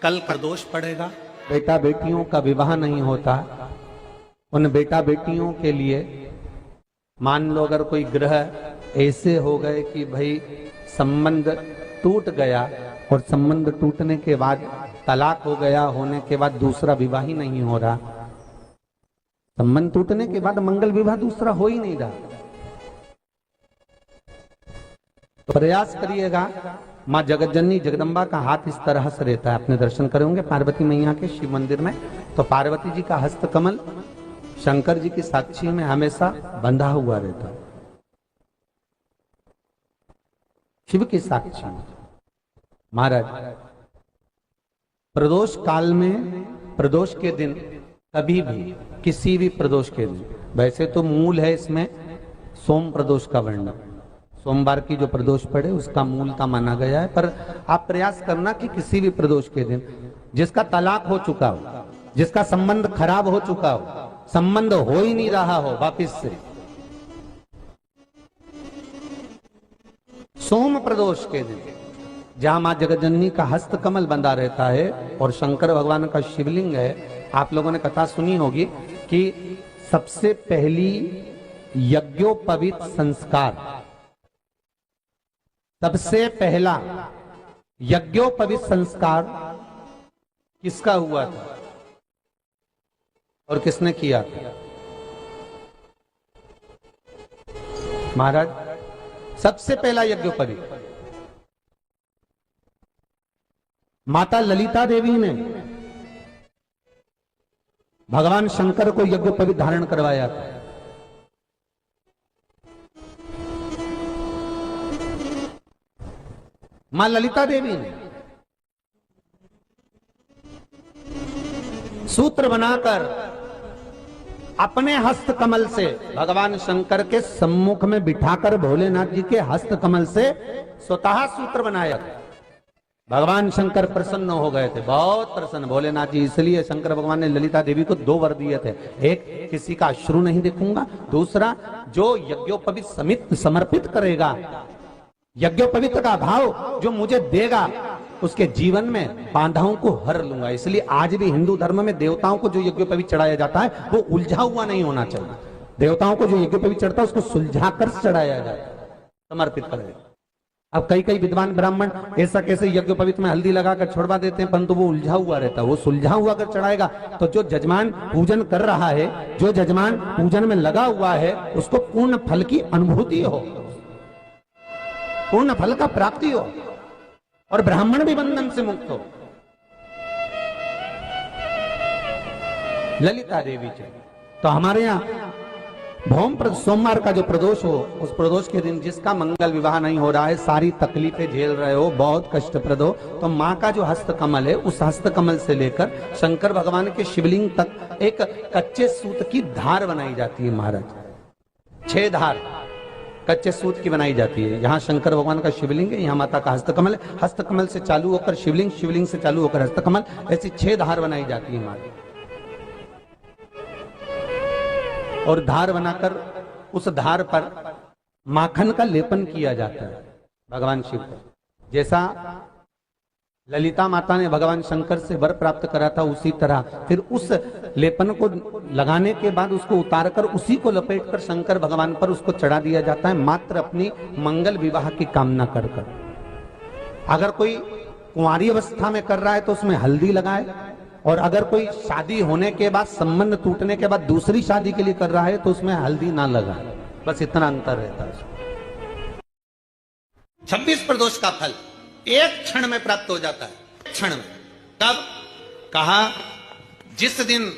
कल प्रदोष पड़ेगा। बेटा बेटियों का विवाह नहीं होता, उन बेटा बेटियों के लिए मान लो अगर कोई ग्रह ऐसे हो गए कि भाई संबंध टूट गया और संबंध टूटने के बाद तलाक हो गया, होने के बाद दूसरा विवाह ही नहीं हो रहा, संबंध टूटने के बाद मंगल विवाह दूसरा हो ही नहीं रहा, तो प्रयास करिएगा। माँ जगतजननी जगदम्बा का हाथ इस तरह से रहता है, अपने दर्शन करेंगे पार्वती मैया के शिव मंदिर में, तो पार्वती जी का हस्त कमल शंकर जी की साक्षी में हमेशा बंधा हुआ रहता है, शिव की साक्षी में। महाराज प्रदोष काल में, प्रदोष के दिन कभी भी, किसी भी प्रदोष के दिन, वैसे तो मूल है इसमें सोम प्रदोष का वर्णन, सोमवार की जो प्रदोष पड़े उसका मूलता माना गया है, पर आप प्रयास करना कि किसी भी प्रदोष के दिन जिसका तलाक हो चुका हो, जिसका संबंध खराब हो चुका हो, संबंध हो ही नहीं रहा हो वापिस से, सोम प्रदोष के दिन जहां मां जगतजननी का हस्त कमल बंधा रहता है और शंकर भगवान का शिवलिंग है। आप लोगों ने कथा सुनी होगी कि सबसे पहली यज्ञोपवीत संस्कार, सबसे पहला यज्ञोपवीत संस्कार किसका हुआ था और किसने किया था? महाराज सबसे पहला यज्ञोपवीत माता ललिता देवी ने भगवान शंकर को यज्ञोपवीत धारण करवाया था। मां ललिता देवी ने सूत्र बनाकर अपने हस्त कमल से भगवान शंकर के सम्मुख में बिठाकर भोलेनाथ जी के हस्त कमल से स्वतः सूत्र बनाया। भगवान शंकर प्रसन्न हो गए थे, बहुत प्रसन्न भोलेनाथ जी, इसलिए शंकर भगवान ने ललिता देवी को 2 वर दिए थे, एक किसी का अश्रु नहीं देखूंगा, दूसरा जो यज्ञोपवीत समित समर्पित करेगा, यज्ञोपवीत का भाव जो मुझे देगा उसके जीवन में बाधाओं को हर लूंगा। इसलिए आज भी हिंदू धर्म में देवताओं को जो यज्ञोपवीत चढ़ाया जाता है वो उलझा हुआ नहीं होना चाहिए। देवताओं को जो यज्ञोपवीत चढ़ता है उसको सुलझाकर चढ़ाया जाता है, समर्पित करेगा। अब कई विद्वान ब्राह्मण ऐसा कैसे यज्ञोपवीत में हल्दी लगाकर छोड़वा देते हैं, परंतु वो उलझा हुआ रहता है, वो सुलझा हुआ अगर चढ़ाएगा तो जो जजमान पूजन कर रहा है, जो जजमान पूजन में लगा हुआ है, उसको पूर्ण फल की अनुभूति हो, पूर्ण फल का प्राप्ति हो और ब्राह्मण भी बंधन से मुक्त हो। ललिता देवी जी तो हमारे यहाँ भौम सोमवार का जो प्रदोष हो, उस प्रदोष के दिन जिसका मंगल विवाह नहीं हो रहा है, सारी तकलीफें झेल रहे हो, बहुत कष्टप्रद हो, तो माँ का जो हस्त कमल है, उस हस्त कमल से लेकर शंकर भगवान के शिवलिंग तक एक कच्चे सूत की धार बनाई जाती है। महाराज 6 धार कच्चे सूत की बनाई जाती है। यहाँ शंकर भगवान का शिवलिंग है, यहाँ माता का हस्तकमल है, हस्तकमल से चालू होकर शिवलिंग, शिवलिंग से चालू होकर हस्तकमल, ऐसी 6 धार बनाई जाती है हमारी। और धार बनाकर उस धार पर माखन का लेपन किया जाता है भगवान शिव को। जैसा ललिता माता ने भगवान शंकर से वर प्राप्त करा था, उसी तरह फिर उस लेपन को लगाने के बाद उसको उतारकर उसी को लपेटकर शंकर भगवान पर उसको चढ़ा दिया जाता है, मात्र अपनी मंगल विवाह की कामना कर कर। अगर कोई कुंवारी अवस्था में कर रहा है तो उसमें हल्दी लगाए, और अगर कोई शादी होने के बाद, संबंध टूटने के बाद दूसरी शादी के लिए कर रहा है तो उसमें हल्दी ना लगाए, बस इतना अंतर रहता है। 26 प्रदोष का फल एक क्षण में प्राप्त हो जाता है, क्षण में। तब कहा जिस दिन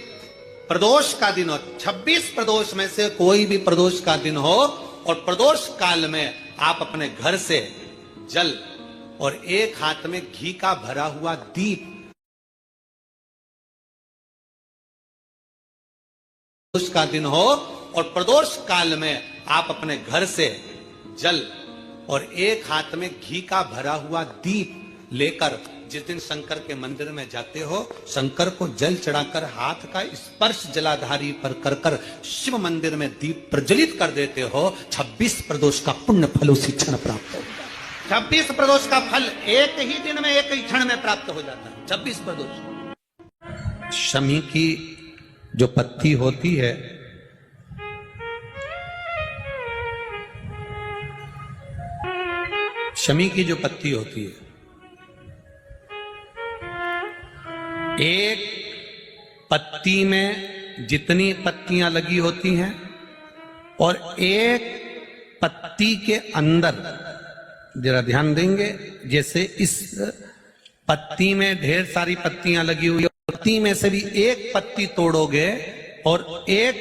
प्रदोष का दिन हो, 26 प्रदोष में से कोई भी प्रदोष का दिन हो और प्रदोष काल में आप अपने घर से जल और एक हाथ में घी का भरा हुआ दीप, प्रदोष का दिन हो और प्रदोष काल में आप अपने घर से जल और एक हाथ में घी का भरा हुआ दीप लेकर जिस दिन शंकर के मंदिर में जाते हो, शंकर को जल चढ़ाकर हाथ का स्पर्श जलाधारी पर कर कर शिव मंदिर में दीप प्रज्वलित कर देते हो, 26 प्रदोष का पुण्य फल उसी क्षण प्राप्त हो। 26 प्रदोष का फल एक ही दिन में, एक ही क्षण में प्राप्त हो जाता है। 26 प्रदोष। शमी की जो पत्ती होती है, शमी की जो पत्ती होती है, एक पत्ती में जितनी पत्तियां लगी होती हैं और एक पत्ती के अंदर, जरा ध्यान देंगे, जैसे इस पत्ती में ढेर सारी पत्तियां लगी हुई है, पत्ती में से भी एक पत्ती तोड़ोगे और एक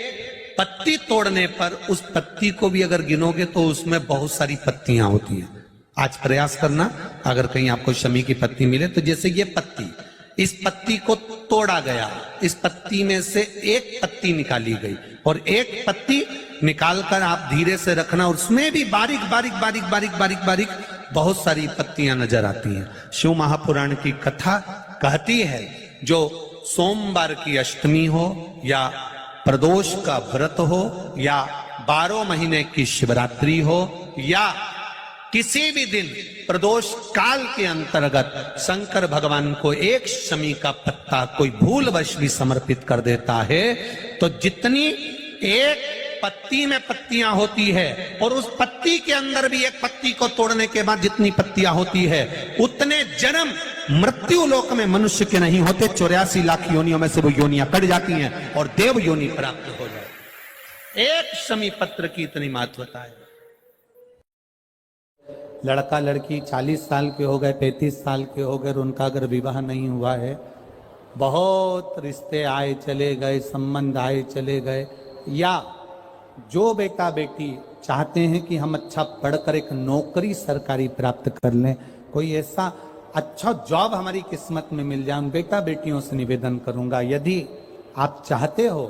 पत्ती तोड़ने पर उस पत्ती को भी अगर गिनोगे तो उसमें बहुत सारी पत्तियां होती हैं। आज प्रयास करना, अगर कहीं आपको शमी की पत्ती मिले तो जैसे ये पत्ती, इस पत्ती को तोड़ा गया, इस पत्ती में से एक पत्ती निकाली गई और एक पत्ती निकालकर आप धीरे से रखना, उसमें भी बारीक बारीक बारीक बारीक बारीक बारीक बहुत सारी पत्तियां नजर आती हैं। शिव महापुराण की कथा कहती है, जो सोमवार की अष्टमी हो या प्रदोष का व्रत हो या 12 महीने की शिवरात्रि हो या किसी भी दिन प्रदोष काल के अंतर्गत शंकर भगवान को एक शमी का पत्ता कोई भूलवश भी समर्पित कर देता है, तो जितनी एक पत्ती में पत्तियां होती है और उस पत्ती के अंदर भी एक पत्ती को तोड़ने के बाद जितनी पत्तियां होती है, उतने जन्म मृत्यु लोक में मनुष्य के नहीं होते। 84 लाख योनियों में से वो योनियां कट जाती हैं और देव योनि प्राप्त हो जाए। एक शमी पत्र की इतनी महत्वता है। लड़का लड़की 40 साल के हो गए, 35 साल के हो गए, उनका अगर विवाह नहीं हुआ है, बहुत रिश्ते आए चले गए, संबंध आए चले गए, या जो बेटा बेटी चाहते हैं कि हम अच्छा पढ़कर एक नौकरी सरकारी प्राप्त कर लें, कोई ऐसा अच्छा जॉब हमारी किस्मत में मिल जाए, उन बेटा बेटियों से निवेदन करूंगा, यदि आप चाहते हो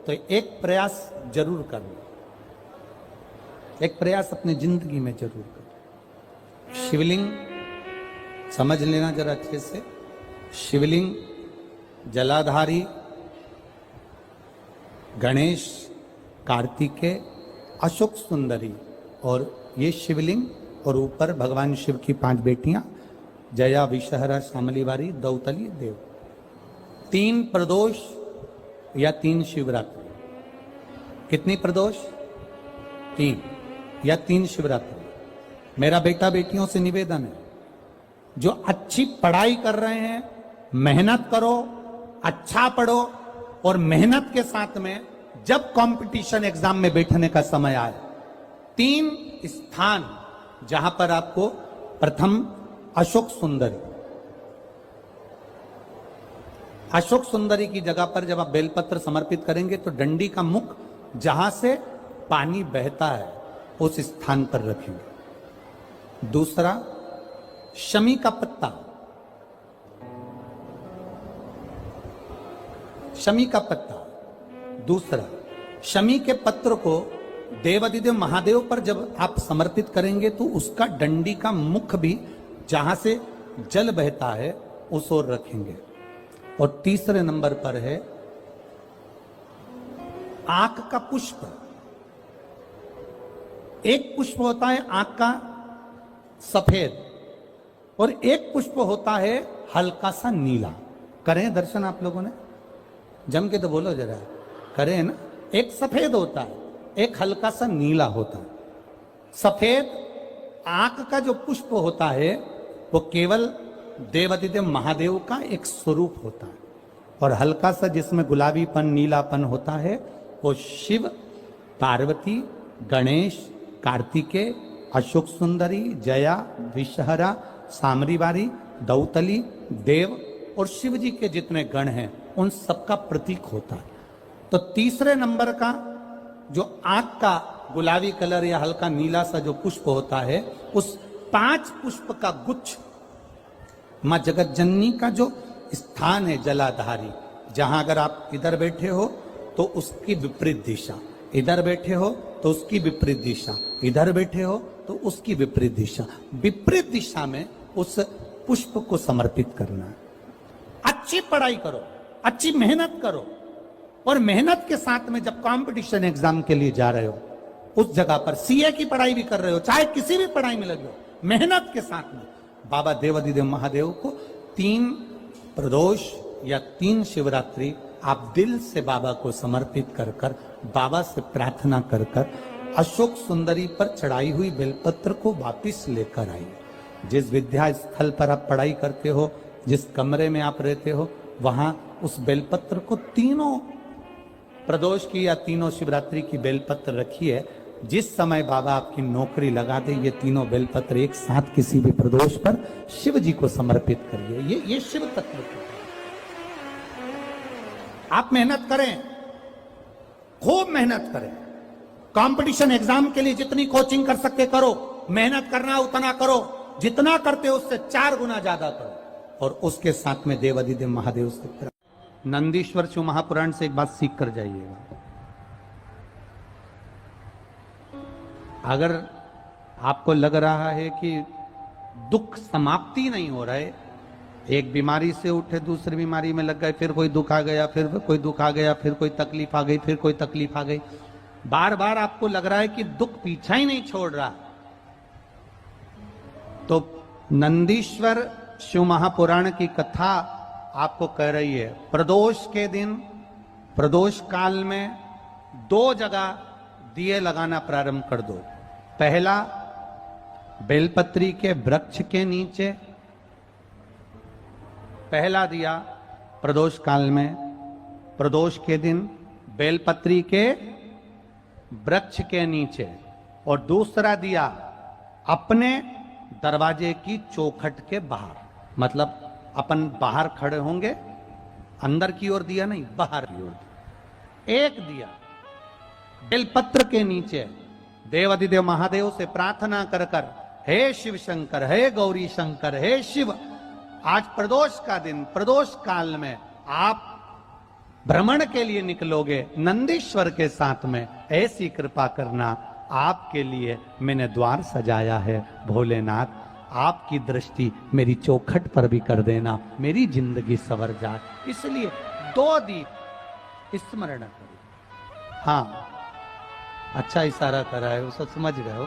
तो एक प्रयास जरूर करना, एक प्रयास अपनी जिंदगी में जरूर करना। शिवलिंग समझ लेना जरा अच्छे से, शिवलिंग जलाधारी गणेश, कार्तिकेय, अशोक सुंदरी, और ये शिवलिंग, और ऊपर भगवान शिव की 5 बेटियां, जया, विषहरा, शामलीवारी, दौतली, देव। 3 प्रदोष या 3 शिवरात्रि। कितनी प्रदोष? 3 या 3 शिवरात्रि। मेरा बेटा बेटियों से निवेदन है, जो अच्छी पढ़ाई कर रहे हैं, मेहनत करो, अच्छा पढ़ो, और मेहनत के साथ में जब कंपटीशन एग्जाम में बैठने का समय आए, 3 स्थान जहां पर आपको, प्रथम अशोक सुंदरी, अशोक सुंदरी की जगह पर जब आप बेलपत्र समर्पित करेंगे तो डंडी का मुख जहां से पानी बहता है उस स्थान पर रखेंगे। दूसरा, शमी का पत्ता, शमी का पत्ता। दूसरा, शमी के पत्र को देवादिदेव महादेव पर जब आप समर्पित करेंगे तो उसका डंडी का मुख भी जहां से जल बहता है उस ओर रखेंगे। और तीसरे नंबर पर है आंख का पुष्प। एक पुष्प होता है आंख का सफेद और एक पुष्प होता है हल्का सा नीला। करें दर्शन आप लोगों ने? जम के तो बोलो जरा, करें ना? एक सफेद होता है, एक हल्का सा नीला होता है। सफेद आंख का जो पुष्प होता है वो केवल देवादिदेव महादेव का एक स्वरूप होता है, और हल्का सा जिसमें गुलाबीपन, नीलापन होता है वो शिव, पार्वती, गणेश, कार्तिकेय, अशोक सुंदरी, जया, विषहरा, सामरीवारी, दौतली, देव और शिव जी के जितने गण हैं उन सबका प्रतीक होता है। तो तीसरे नंबर का जो आंख का गुलाबी कलर या हल्का नीला सा जो पुष्प होता है, उस 5 पुष्प का गुच्छ मां जगत जननी का जो स्थान है जलाधारी, जहां अगर आप इधर बैठे हो तो उसकी विपरीत दिशा, इधर बैठे हो तो उसकी विपरीत दिशा, इधर बैठे हो तो उसकी विपरीत दिशा, विपरीत दिशा में उस पुष्प को समर्पित करना है। अच्छी पढ़ाई करो, अच्छी मेहनत करो, और मेहनत के साथ में जब कंपटीशन एग्जाम के लिए जा रहे हो, उस जगह पर सीए की पढ़ाई भी कर रहे हो, चाहे किसी भी पढ़ाई में लगे हो, मेहनत के साथ में बाबा देवाधिदेव महादेव को 3 प्रदोष या 3 शिवरात्रि आप दिल से बाबा को समर्पित कर कर, बाबा से प्रार्थना कर कर अशोक सुंदरी पर चढ़ाई हुई बेलपत्र को वापिस लेकर आइए। जिस विद्या स्थल पर आप पढ़ाई करते हो, जिस कमरे में आप रहते हो, वहां उस बेलपत्र को 3 प्रदोष की या 3 शिवरात्रि की बेलपत्र रखिए। जिस समय बाबा आपकी नौकरी लगा दे, ये 3 बेलपत्र एक साथ किसी भी प्रदोष पर शिव जी को समर्पित करिए। ये शिव तत्व है। आप मेहनत करें, खूब मेहनत करें। कंपटीशन एग्जाम के लिए जितनी कोचिंग कर सकते करो, मेहनत करना उतना करो, जितना करते हो उससे 4 गुना ज्यादा करो। और उसके साथ में देवाधिदेव महादेव से नंदीश्वर शिव महापुराण से एक बात सीख कर जाइएगा। अगर आपको लग रहा है कि दुख समाप्ति नहीं हो रहा है, एक बीमारी से उठे दूसरी बीमारी में लग गए, फिर कोई दुख आ गया, फिर कोई दुख आ गया, फिर कोई तकलीफ आ गई, फिर कोई तकलीफ आ गई, बार बार आपको लग रहा है कि दुख पीछा ही नहीं छोड़ रहा, तो नंदीश्वर शिव महापुराण की कथा आपको कह रही है, प्रदोष के दिन, प्रदोष काल में 2 जगह दिए लगाना प्रारंभ कर दो। पहला, बेलपत्री के वृक्ष के नीचे पहला दिया प्रदोष काल में, प्रदोष के दिन बेलपत्री के वृक्ष के नीचे, और दूसरा दिया अपने दरवाजे की चौखट के बाहर। मतलब अपन बाहर खड़े होंगे, अंदर की ओर दिया नहीं, बाहर की ओर। एक दिया बेलपत्र के नीचे देवाधिदेव महादेव से प्रार्थना कर कर, हे शिव शंकर, हे गौरी शंकर, हे शिव, आज प्रदोष का दिन, प्रदोष काल में आप भ्रमण के लिए निकलोगे नंदीश्वर के साथ में, ऐसी कृपा करना, आपके लिए मैंने द्वार सजाया है भोलेनाथ, आपकी दृष्टि मेरी चौखट पर भी कर देना, मेरी जिंदगी सवर जाए। इसलिए 2 दीप स्मरण करो। हाँ, अच्छा इशारा करा है, उसे समझ रहे हो।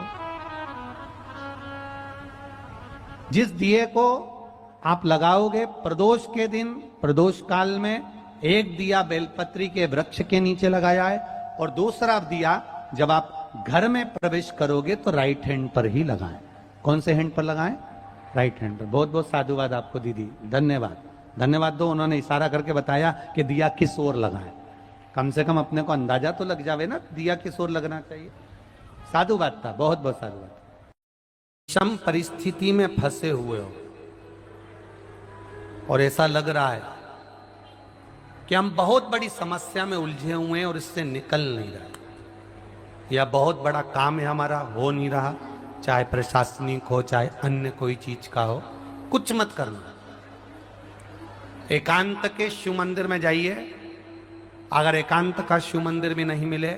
जिस दिए को आप लगाओगे प्रदोष के दिन, प्रदोष काल में, एक दिया बेलपत्री के वृक्ष के नीचे लगाया है, और दूसरा दिया जब आप घर में प्रवेश करोगे तो राइट हैंड पर ही लगाएं। कौन से हैंड पर लगाएं? राइट हैंड पर। बहुत बहुत साधुवाद आपको दीदी, धन्यवाद, धन्यवाद दो। उन्होंने इशारा करके बताया कि दिया किस ओर लगाएं, कम से कम अपने को अंदाजा तो लग जावे ना दिया किस ओर लगना चाहिए। साधुवाद था, बहुत बहुत साधुवाद। विषम परिस्थिति में फंसे हुए हो और ऐसा लग रहा है कि हम बहुत बड़ी समस्या में उलझे हुए हैं और इससे निकल नहीं रहे, या बहुत बड़ा काम है हमारा, हो नहीं रहा, चाहे प्रशासनिक हो चाहे अन्य कोई चीज का हो, कुछ मत करना। एकांत के शिव मंदिर में जाइए। अगर एकांत का शिव मंदिर भी नहीं मिले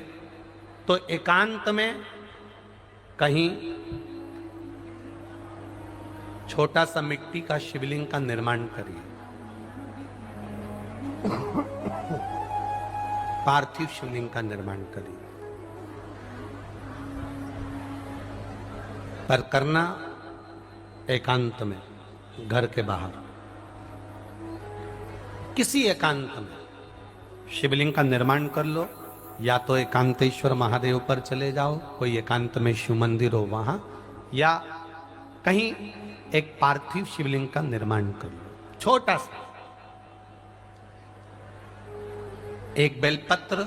तो एकांत में कहीं छोटा सा मिट्टी का शिवलिंग का निर्माण करिए, पार्थिव शिवलिंग का निर्माण करिए, पर करना एकांत में, घर के बाहर किसी एकांत में शिवलिंग का निर्माण कर लो। या तो एकांतेश्वर महादेव पर चले जाओ, कोई एकांत में शिव मंदिर हो वहां, या कहीं एक पार्थिव शिवलिंग का निर्माण कर लो, छोटा सा। एक बेलपत्र,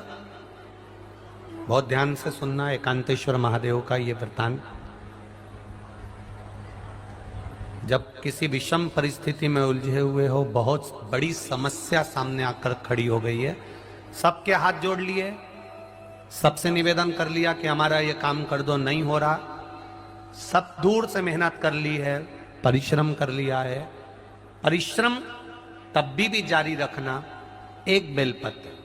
बहुत ध्यान से सुनना, एकांतेश्वर महादेव का ये वृतांत। जब किसी विषम परिस्थिति में उलझे हुए हो, बहुत बड़ी समस्या सामने आकर खड़ी हो गई है, सबके हाथ जोड़ लिए, सबसे निवेदन कर लिया कि हमारा ये काम कर दो, नहीं हो रहा, सब दूर से मेहनत कर ली है, परिश्रम कर लिया है, परिश्रम तब भी जारी रखना। एक बेलपत्र,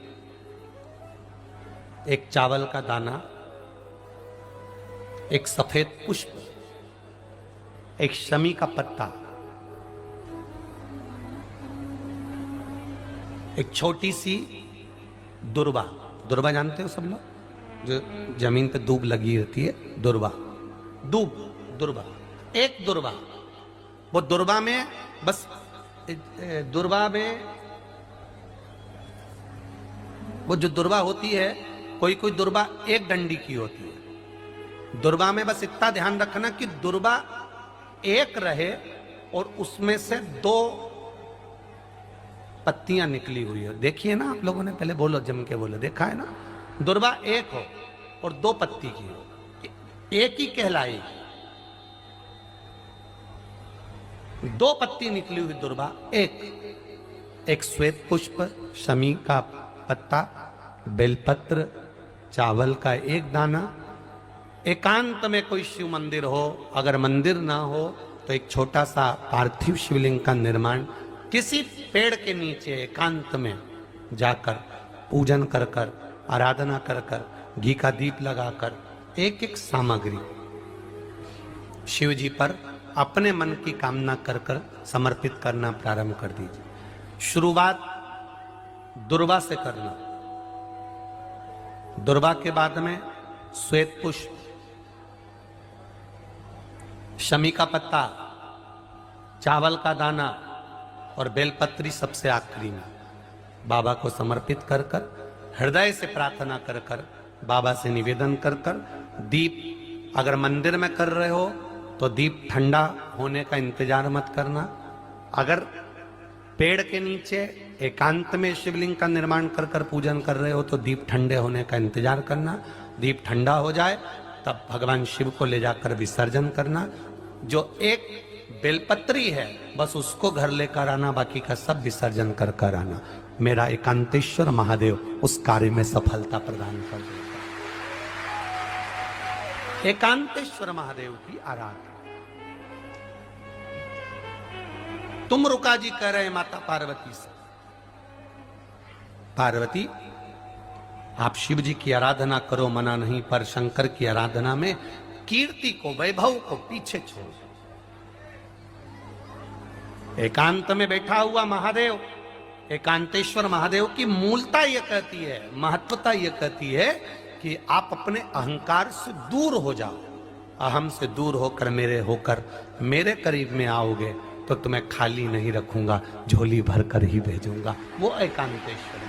एक चावल का दाना, एक सफेद पुष्प, एक शमी का पत्ता, एक छोटी सी दुर्वा, दुर्वा जानते हो सब लोग, जो जमीन पे दूब लगी होती है, दुर्वा, दूब, दुर्वा, एक दुर्वा, वो दुर्वा में बस दुर्वा में वो जो दुर्वा होती है, कोई कोई दुर्वा एक डंडी की होती है। दुर्वा में बस इतना ध्यान रखना कि दुर्वा एक रहे और उसमें से 2 पत्तियां निकली हुई है। देखिए ना आप लोगों ने, पहले बोलो, जम के बोलो, देखा है ना? दुर्वा एक हो और 2 पत्ती की हो, एक ही कहलाएगी। 2 पत्ती निकली हुई दुर्वा एक श्वेत पुष्प, शमी का पत्ता, बेलपत्र, चावल का एक दाना। एकांत में कोई शिव मंदिर हो, अगर मंदिर ना हो तो एक छोटा सा पार्थिव शिवलिंग का निर्माण किसी पेड़ के नीचे एकांत में जाकर पूजन कर कर, आराधना कर कर, घी का दीप लगाकर एक एक सामग्री शिव जी पर अपने मन की कामना कर कर समर्पित करना प्रारंभ कर दीजिए। शुरुआत दुर्वा से करना। दुर्वा के बाद में श्वेत पुष्प, शमी का पत्ता, चावल का दाना और बेलपत्री सबसे आखिरी में बाबा को समर्पित कर कर, हृदय से प्रार्थना कर कर, बाबा से निवेदन कर कर, दीप अगर मंदिर में कर रहे हो तो दीप ठंडा होने का इंतजार मत करना। अगर पेड़ के नीचे एकांत में शिवलिंग का निर्माण कर कर पूजन कर रहे हो तो दीप ठंडे होने का इंतजार करना। दीप ठंडा हो जाए तब भगवान शिव को ले जाकर विसर्जन करना। जो एक बेलपत्री है बस उसको घर लेकर आना, बाकी का सब विसर्जन कर कर आना। मेरा एकांतेश्वर महादेव उस कार्य में सफलता प्रदान कर देगा। एकांतेश्वर महादेव की आराधना। तुम रुका जी कह रहे हैं माता पार्वती से, पार्वती आप शिव जी की आराधना करो, मना नहीं, पर शंकर की आराधना में कीर्ति को, वैभव को पीछे छोड़। एकांत में बैठा हुआ महादेव, एकांतेश्वर महादेव की मूलता यह कहती है, महत्वता यह कहती है कि आप अपने अहंकार से दूर हो जाओ। अहम से दूर होकर मेरे करीब में आओगे तो तुम्हें खाली नहीं रखूंगा, झोली भर कर ही भेजूंगा। वो एकांतेश्वर